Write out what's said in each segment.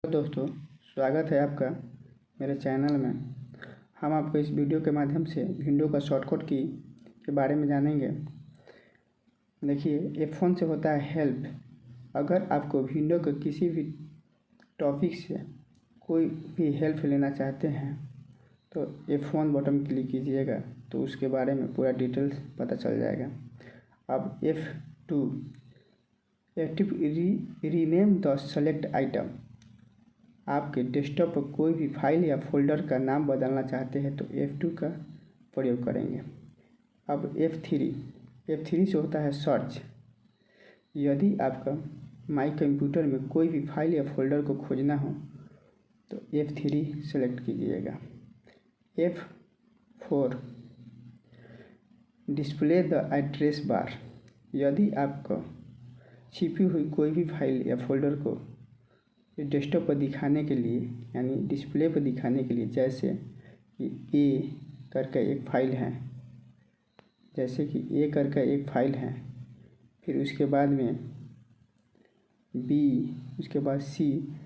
दोस्तों, स्वागत है आपका मेरे चैनल में। हम आपको इस वीडियो के माध्यम से विंडो का शॉर्टकट की के बारे में जानेंगे। देखिए, F1 से होता है हेल्प। अगर आपको विंडो के किसी भी टॉपिक से कोई भी हेल्प लेना चाहते हैं तो F1 बटन क्लिक कीजिएगा तो उसके बारे में पूरा डिटेल्स पता चल जाएगा। अब F2 rename the select item. आपके डेस्कटॉप पर कोई भी फाइल या फोल्डर का नाम बदलना चाहते हैं तो F2 का प्रयोग करेंगे। अब F3 से होता है सर्च। यदि आपका माई कंप्यूटर में कोई भी फाइल या फोल्डर को खोजना हो तो F3 सेलेक्ट कीजिएगा। F4 display the address bar. यदि आपको छिपी हुई कोई भी फाइल या फोल्डर को डेस्कटॉप पर दिखाने के लिए यानी डिस्प्ले पर दिखाने के लिए, जैसे कि ए करके एक फ़ाइल है, फिर उसके बाद में बी, उसके बाद सी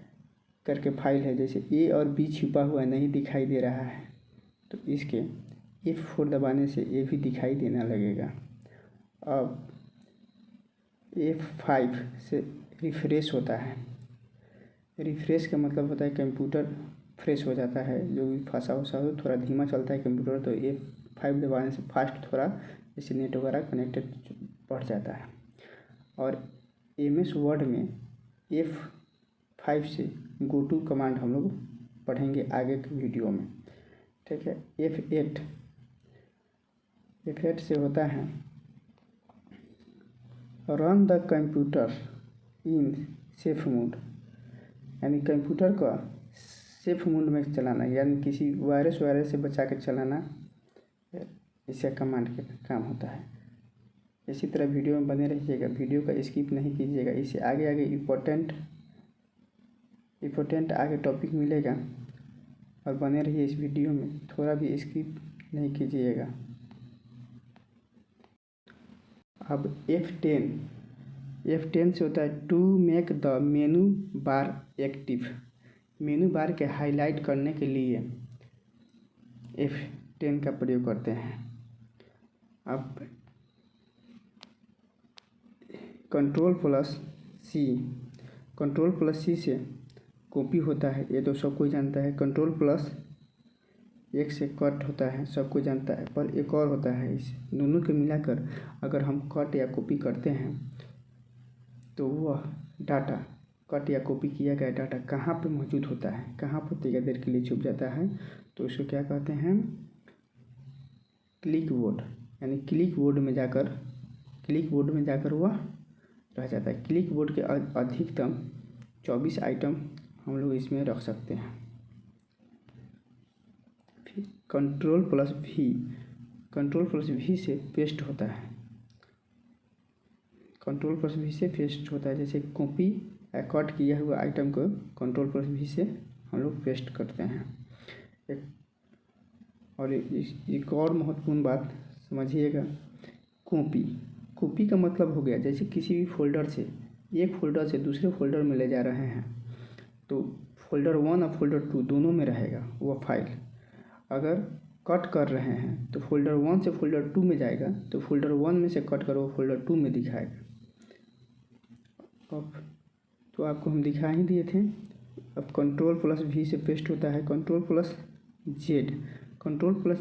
करके फाइल है, जैसे ए और बी छिपा हुआ नहीं दिखाई दे रहा है तो इसके F4 दबाने से ए भी दिखाई देने लगेगा। अब F5 से रिफ्रेश होता है। रिफ्रेश का मतलब होता है कंप्यूटर फ्रेश हो जाता है। जो भी फंसा हो थोड़ा धीमा चलता है कंप्यूटर तो F5 दबाने से फास्ट थोड़ा जैसे नेट वगैरह कनेक्टेड बढ़ जाता है। और MS वर्ड में F5 से गो टू कमांड हम लोग पढ़ेंगे आगे के वीडियो में, ठीक है। F8 से होता है run the computer in safe mode, यानी कंप्यूटर को सेफ मोड में चलाना, यानी किसी वायरस से बचा के चलाना, इसका कमांड का काम होता है। इसी तरह वीडियो में बने रहिएगा, वीडियो का स्किप नहीं कीजिएगा। इससे आगे इम्पोर्टेंट आगे टॉपिक मिलेगा और बने रहिए इस वीडियो में, थोड़ा भी स्किप नहीं कीजिएगा। अब F10 से होता है to make the menu bar active. Menu bar के हाईलाइट करने के लिए F10 का प्रयोग करते हैं। अब कंट्रोल प्लस सी से कॉपी होता है, ये तो सब कोई जानता है। कंट्रोल प्लस एक से कट होता है, सब कोई जानता है। पर एक और होता है, इस दोनों के मिलाकर अगर हम कट या कॉपी करते हैं तो वह डाटा, कट या कॉपी किया गया डाटा कहाँ पे मौजूद होता है, कहाँ पर थोड़ी देर के लिए छुप जाता है तो उसको क्या कहते हैं, क्लिक बोर्ड। यानी क्लिक बोर्ड में जाकर वह रह जाता है। क्लिक बोर्ड के अधिकतम 24 आइटम हम लोग इसमें रख सकते हैं। फिर कंट्रोल प्लस वी से पेस्ट होता है। कंट्रोल प्लस वी से पेस्ट होता है, जैसे कॉपी या कट किया हुआ आइटम को कंट्रोल प्लस वी से हम लोग पेस्ट करते हैं। एक और महत्वपूर्ण बात समझिएगा, कॉपी का मतलब हो गया जैसे किसी भी फोल्डर से, एक फोल्डर से दूसरे फोल्डर में ले जा रहे हैं तो फोल्डर 1 और फोल्डर 2 दोनों में रहेगा वह फाइल। अगर कट कर रहे हैं तो फोल्डर 1 से फोल्डर 2 में जाएगा तो फोल्डर 1 में से कट कर वो फोल्डर 2 में दिखाएगा। अब तो आपको हम दिखा ही दिए थे। अब कंट्रोल प्लस वी से पेस्ट होता है। कंट्रोल प्लस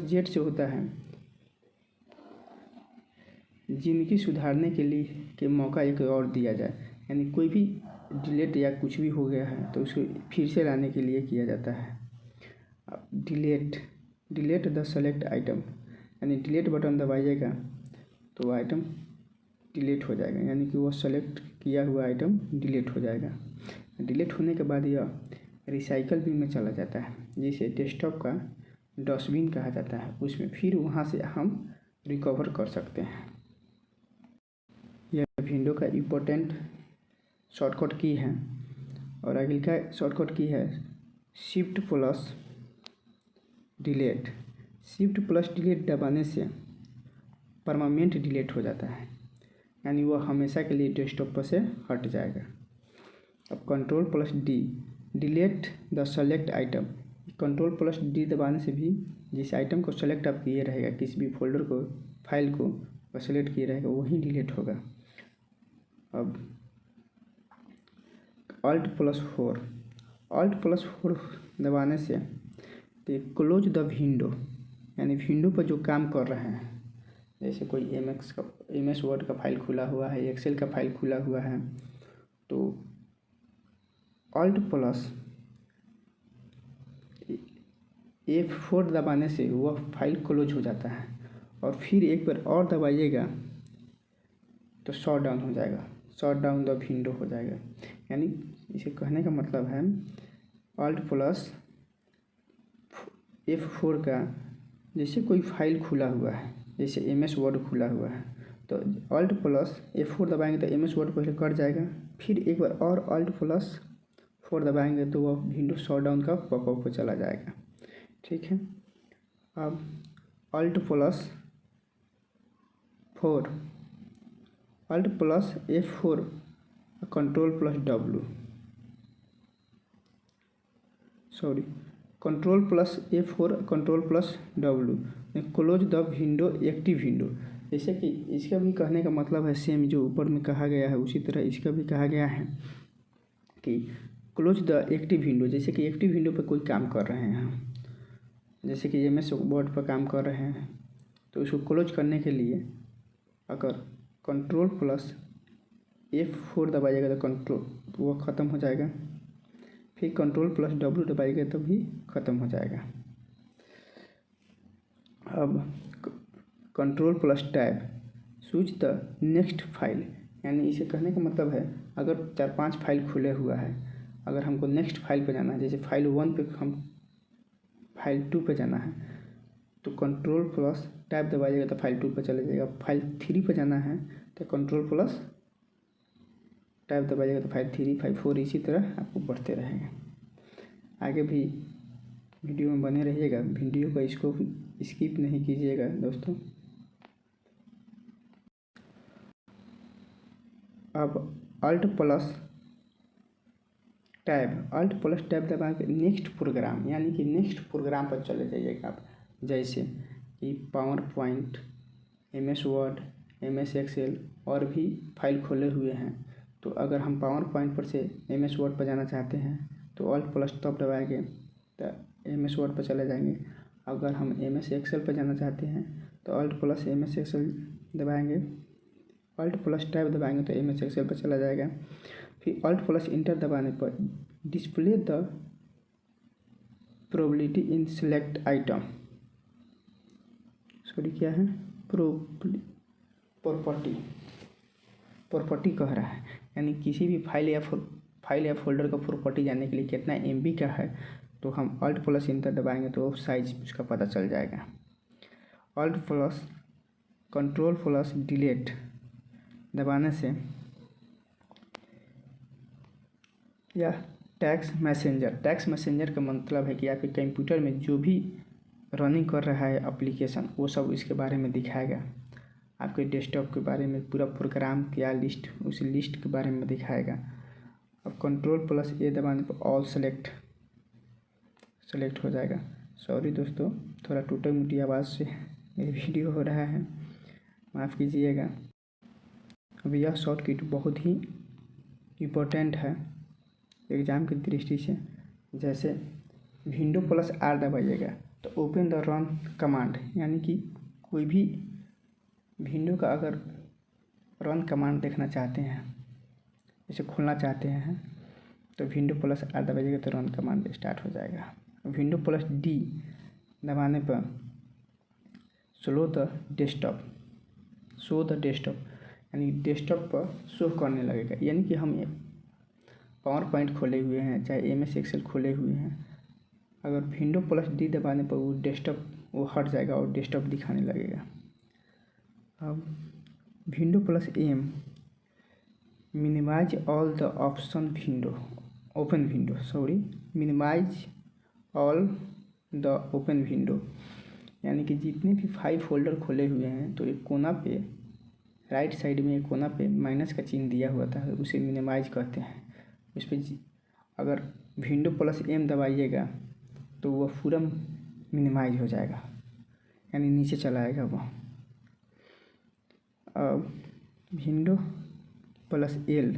जेड से होता है जिंदगी सुधारने के लिए के मौका एक और दिया जाए, यानी कोई भी डिलीट या कुछ भी हो गया है तो उसको फिर से लाने के लिए किया जाता है। अब डिलीट द सेलेक्ट आइटम, यानी डिलीट बटन दबाइएगा तो वह आइटम डिलीट हो जाएगा, यानी कि वह सेलेक्ट किया हुआ आइटम डिलीट हो जाएगा। डिलीट होने के बाद यह रिसाइकल बिन में चला जाता है, जिसे डेस्कटॉप का डस्टबिन कहा जाता है। उसमें फिर वहाँ से हम रिकवर कर सकते हैं। यह विंडो का इम्पोर्टेंट शॉर्टकट की है। और अगली का शॉर्टकट की है शिफ्ट प्लस डिलीट दबाने से परमानेंट डिलीट हो जाता है, यानी वह हमेशा के लिए डेस्कटॉप पर से हट जाएगा। अब control plus D delete the select item, control plus D दबाने से भी जिस आइटम को सेलेक्ट आप किए रहेगा, किसी भी फोल्डर को, फाइल को सेलेक्ट किए रहेगा, वही डिलीट होगा। अब ऑल्ट प्लस फोर दबाने से तो क्लोज द विंडो, यानी विंडो पर जो काम कर रहे हैं, जैसे कोई एमएस वर्ड का फाइल खुला हुआ है, एक्सेल का फाइल खुला हुआ है, तो ऑल्ट प्लस F4 दबाने से वह फाइल क्लोज हो जाता है, और फिर एक बार और दबाइएगा तो शट डाउन हो जाएगा, शट डाउन द विंडो हो जाएगा। यानी इसे कहने का मतलब है ऑल्ट प्लस F4 का, जैसे कोई फाइल खुला हुआ है, जैसे एमएस वर्ड खुला हुआ है, तो ऑल्ट प्लस F4 दबाएंगे तो एमएस वर्ड पहले कट जाएगा, फिर एक बार और ऑल्ट प्लस 4 दबाएंगे तो वह विंडो शट डाउन का पॉपअप पे चला जाएगा। ठीक है। अब alt plus F4 control plus W, sorry control plus F4 control plus W, close the window active window. जैसे कि इसका भी कहने का मतलब है सेम जो ऊपर में कहा गया है, उसी तरह इसका भी कहा गया है कि क्लोज द एक्टिव विंडो। जैसे कि एक्टिव विंडो पर कोई काम कर रहे हैं हम, जैसे कि एमएस वर्ड पर काम कर रहे हैं, तो उसको क्लोज करने के लिए अगर कंट्रोल प्लस F4 दबाइएगा तो कंट्रोल वो ख़त्म हो जाएगा, फिर कंट्रोल प्लस W दबाइएगा तो भी ख़त्म हो जाएगा। अब control plus tab switch the next file, यानी इसे कहने का मतलब है अगर 4-5 फाइल खुले हुआ है, अगर हमको नेक्स्ट फाइल पे जाना है, जैसे फाइल 1 पे हम फाइल 2 पे जाना है, तो कंट्रोल प्लस टैब दबाइएगा तो फाइल 2 पे चले जाएगा। फाइल 3 पे जाना है तो कंट्रोल प्लस टैब दबाइएगा तो फाइल 3, फाइल 4, इसी तरह आपको बढ़ते रहेंगे। आगे भी वीडियो में बने रहिएगा, वीडियो का इसको स्किप नहीं कीजिएगा दोस्तों। अब ऑल्ट प्लस टैब दबा के नेक्स्ट प्रोग्राम, यानी कि नेक्स्ट प्रोग्राम पर चले जाइएगा आप। जैसे कि PowerPoint, MS Word, MS Excel और भी फाइल खोले हुए हैं, तो अगर हम पावर पॉइंट पर से एमएस वर्ड पर जाना चाहते हैं तो ऑल्ट प्लस टॉप दबाएंगे तो एमएस वर्ड पर चले जाएंगे। अगर हम एमएस एक्सेल पर जाना चाहते हैं तो ऑल्ट प्लस एमएस एक्सेल दबाएंगे, ऑल्ट प्लस टैब दबाएंगे तो एमएस एक्सेल पर चला जाएगा। फिर ऑल्ट प्लस इंटर दबाने पर display the probability in select item, sorry क्या है, प्रॉपर्टी कह रहा है, यानी किसी भी फाइल या फोल्डर का प्रॉपर्टी जानने के लिए कितना MB का है, तो हम ऑल्ट प्लस इंटर दबाएंगे तो साइज उसका पता चल जाएगा। Alt plus control plus delete दबाने से या टैक्स मैसेंजर का मतलब है कि आपके कंप्यूटर में जो भी रनिंग कर रहा है एप्लीकेशन, वो सब इसके बारे में दिखाएगा। आपके डेस्कटॉप के बारे में पूरा प्रोग्राम क्या लिस्ट, उस लिस्ट के बारे में दिखाएगा। अब कंट्रोल प्लस A दबाने पर ऑल सेलेक्ट हो जाएगा। सॉरी दोस्तों, थोड़ा टूटी मुटी आवाज़ से मेरी वीडियो हो रहा है, माफ़ कीजिएगा। अब यह शॉर्टकट बहुत ही इम्पोर्टेंट है एग्ज़ाम की दृष्टि से। जैसे विंडो प्लस R दबाइएगा तो ओपन द रन कमांड, यानी कि कोई भी विंडो का अगर रन कमांड देखना चाहते हैं, जैसे खोलना चाहते हैं, तो विंडो प्लस R दबाइएगा तो रन कमांड स्टार्ट हो जाएगा। विंडो प्लस D दबाने पर शो द डेस्कटॉप, यानी डेस्कटॉप पर शो करने लगेगा। यानी कि हम पावर पॉइंट खोले हुए हैं, चाहे एमएस एक्सेल खोले हुए हैं, अगर विंडो प्लस D दबाने पर वो डेस्कटॉप वो हट जाएगा और डेस्कटॉप दिखाने लगेगा। अब window plus M minimize all the minimize all the open window, यानी कि जितने भी 5 फोल्डर खोले हुए हैं तो एक कोना पे राइट साइड में एक कोना पे माइनस का चिन्ह दिया हुआ था, उसे मिनिमाइज कहते हैं। उस पर अगर विंडो प्लस एम दबाइएगा तो वह पूरा मिनिमाइज हो जाएगा, यानी नीचे चला आएगा वो। अब विंडो प्लस एल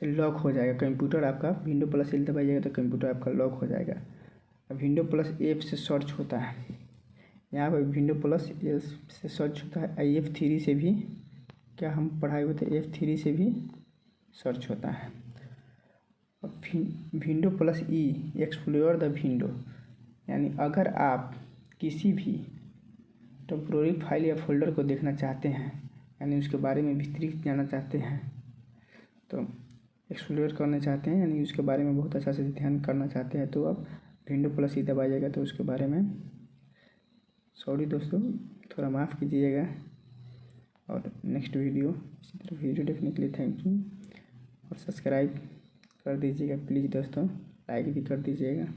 से लॉक हो जाएगा कंप्यूटर आपका। विंडो प्लस एल दबाइएगा तो कंप्यूटर आपका लॉक हो जाएगा। अब विंडो प्लस एफ से सर्च होता है, यहाँ पर विंडो प्लस एल से सर्च होता है। F3 से भी क्या हम पढ़ाए हुए थे, F3 से भी सर्च होता है। अब window plus E explore the window, यानी अगर आप किसी भी टेम्पोररी फाइल या फोल्डर को देखना चाहते हैं, यानी उसके बारे में विस्तृत जानना चाहते हैं, तो एक्सप्लोर करना चाहते हैं, यानी उसके बारे में बहुत अच्छा से ध्यान करना चाहते हैं, तो आप विंडो प्लस ई दबाइएगा तो उसके बारे में। सॉरी दोस्तों, थोड़ा माफ़ कीजिएगा। और नेक्स्ट वीडियो इसी तरह वीडियो देखने के लिए थैंक यू। और सब्सक्राइब कर दीजिएगा प्लीज़ दोस्तों, लाइक भी कर दीजिएगा।